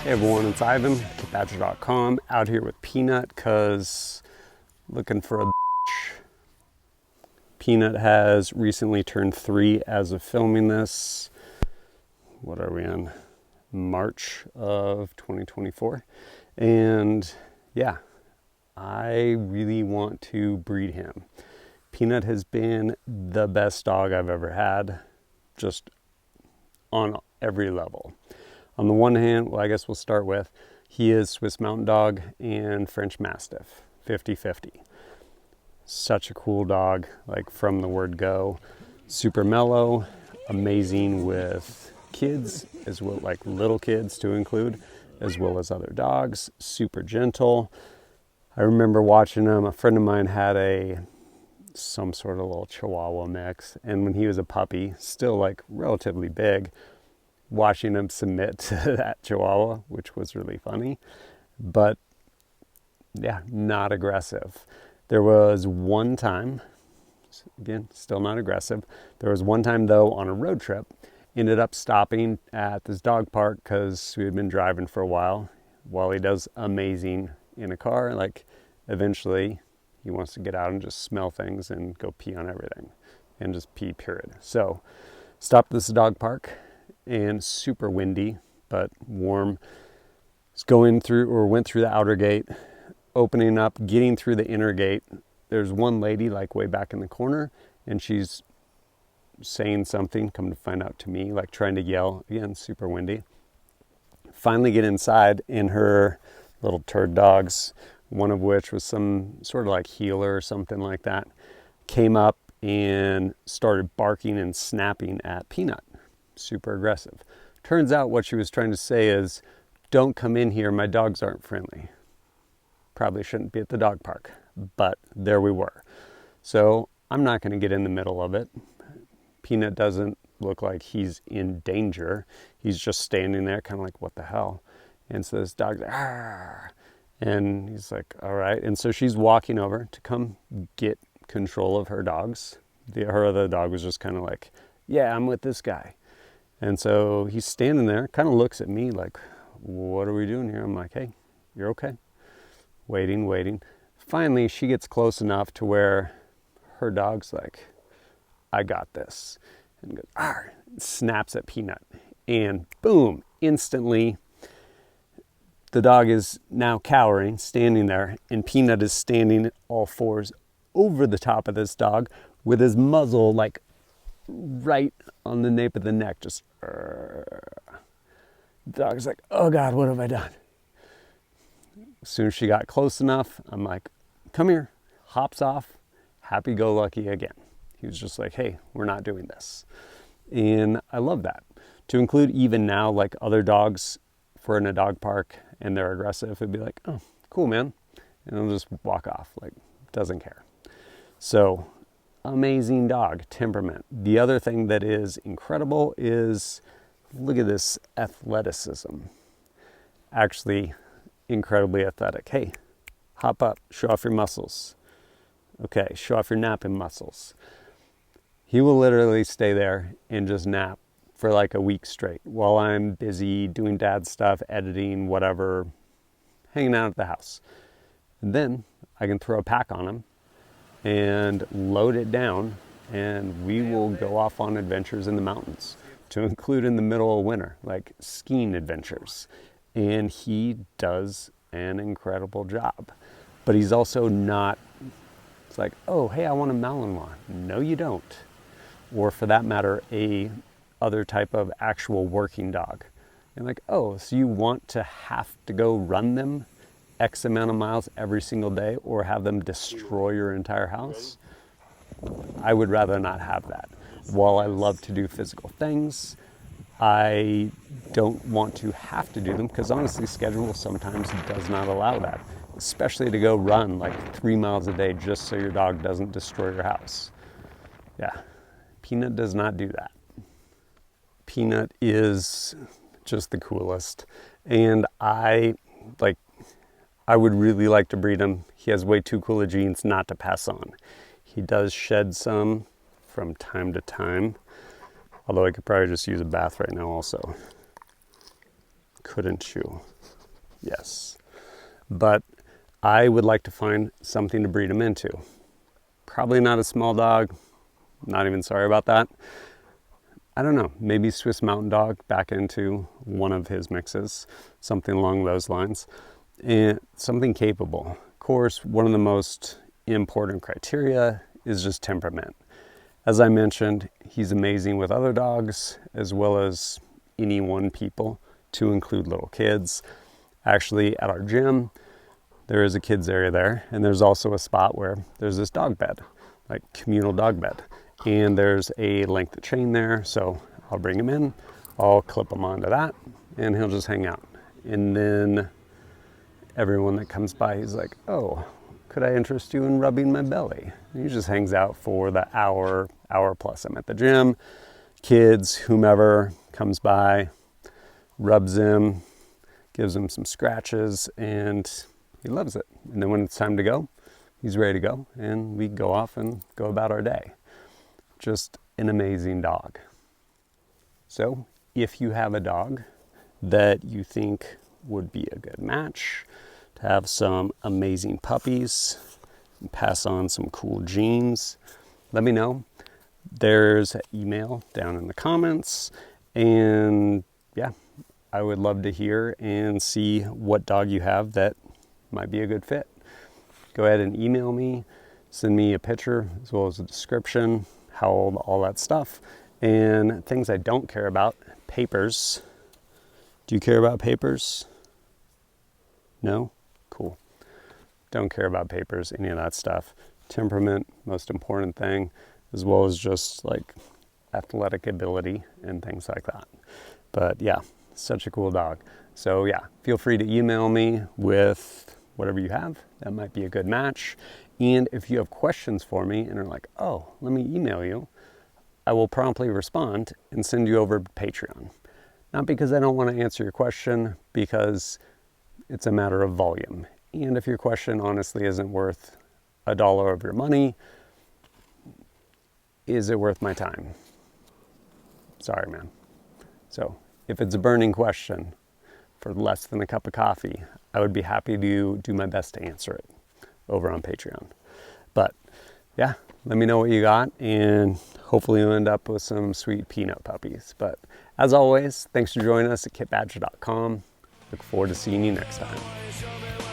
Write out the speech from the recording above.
Hey everyone, it's Ivan, KidBadger.com, out here with Peanut because looking for a bitch. Peanut has recently turned 3 as of filming this. What are we in? March of 2024. And yeah, I really want to breed him. Peanut has been the best dog I've ever had, just on every level. On the one hand, well, I guess we'll start with, he is Swiss Mountain Dog and French Mastiff, 50-50. Such a cool dog, like from the word go. Super mellow, amazing with kids, as well, like little kids to include, as well as other dogs. Super gentle. I remember watching him, a friend of mine had some sort of little Chihuahua mix, and when he was a puppy, still like relatively big, watching him submit to that Chihuahua, which was really funny, but yeah, not aggressive. There was one time, again, still not aggressive. There was one time though on a road trip, ended up stopping at this dog park because we had been driving for a while. While he does amazing in a car, like eventually he wants to get out and just smell things and go pee on everything and just pee, period. So stopped at this dog park, and super windy, but warm. Went through the outer gate, opening up, getting through the inner gate. There's one lady like way back in the corner, and she's saying something, come to find out to me, like trying to yell, again, super windy. Finally get inside, and her little turd dogs, one of which was some sort of like healer or something like that, came up and started barking and snapping at Peanut. Super aggressive. Turns out what she was trying to say is, don't come in here, my dogs aren't friendly. Probably shouldn't be at the dog park, but there we were. So I'm not going to get in the middle of it. Peanut doesn't look like he's in danger. He's just standing there kind of like, what the hell? And so this dog's like, argh! And he's like, all right. And so she's walking over to come get control of her dogs. Her other dog was just kind of like, yeah, I'm with this guy. And so he's standing there, kind of looks at me like, what are we doing here? I'm like, hey, you're okay. Waiting. Finally, she gets close enough to where her dog's like, I got this. And goes, argh, snaps at Peanut. And boom, instantly, the dog is now cowering, standing there, and Peanut is standing all fours over the top of this dog with his muzzle like right on the nape of the neck, just the dog's like, oh God, what have I done? As soon as she got close enough, I'm like, come here, hops off, happy-go-lucky again. He was just like, hey, we're not doing this. And I love that. To include even now, like other dogs, if we're in a dog park and they're aggressive, it'd be like, oh, cool, man. And I'll just walk off, like, doesn't care. So, amazing dog, temperament. The other thing that is incredible is, look at this athleticism. Actually, incredibly athletic. Hey, hop up, show off your muscles. Okay, show off your napping muscles. He will literally stay there and just nap for like a week straight while I'm busy doing dad stuff, editing, whatever, hanging out at the house. And then I can throw a pack on him and load it down, and we will go off on adventures in the mountains, to include in the middle of winter, like skiing adventures. And he does an incredible job. But he's also not, it's like, oh, hey, I want a Malinois. No, you don't. Or for that matter, a other type of actual working dog. And like, oh, so you want to have to go run them X amount of miles every single day or have them destroy your entire house? I would rather not have that. While I love to do physical things, I don't want to have to do them because honestly, schedule sometimes does not allow that, especially to go run like 3 miles a day just so your dog doesn't destroy your house. Yeah, Peanut does not do that. Peanut is just the coolest, and I would really like to breed him. He has way too cool of genes not to pass on. He does shed some from time to time, although I could probably just use a bath right now also. couldn't you? Yes. But I would like to find something to breed him into. Probably not a small dog. Not even sorry about that. I don't know, maybe Swiss Mountain Dog back into one of his mixes, something along those lines, and something capable. Of course, one of the most important criteria is just temperament. As I mentioned, he's amazing with other dogs as well as anyone, people, to include little kids. Actually, at our gym, there is a kids area there, and there's also a spot where there's this dog bed, like communal dog bed. And there's a length of chain there, so I'll bring him in, I'll clip him onto that, and he'll just hang out. And then everyone that comes by, he's like, oh, could I interest you in rubbing my belly? And he just hangs out for the hour plus I'm at the gym. Kids, whomever comes by, rubs him, gives him some scratches, and he loves it. And then when it's time to go, he's ready to go, and we go off and go about our day. Just an amazing dog. So if you have a dog that you think would be a good match to have some amazing puppies and pass on some cool genes, let me know. There's an email down in the comments, and yeah, I would love to hear and see what dog you have that might be a good fit. Go ahead and email me, send me a picture as well as a description, how old, all that stuff. And things I don't care about, papers. Do you care about papers? No? Cool. Don't care about papers, any of that stuff. Temperament, most important thing, as well as just like athletic ability and things like that. But yeah, such a cool dog. So yeah, feel free to email me with whatever you have. That might be a good match. And if you have questions for me and are like, oh, let me email you, I will promptly respond and send you over to Patreon. Not because I don't want to answer your question, because it's a matter of volume. And if your question honestly isn't worth $1 of your money, is it worth my time? Sorry, man. So if it's a burning question for less than a cup of coffee, I would be happy to do my best to answer it over on Patreon. But yeah, let me know what you got, and hopefully you'll end up with some sweet peanut puppies. But as always, thanks for joining us at kitbadger.com. Look forward to seeing you next time.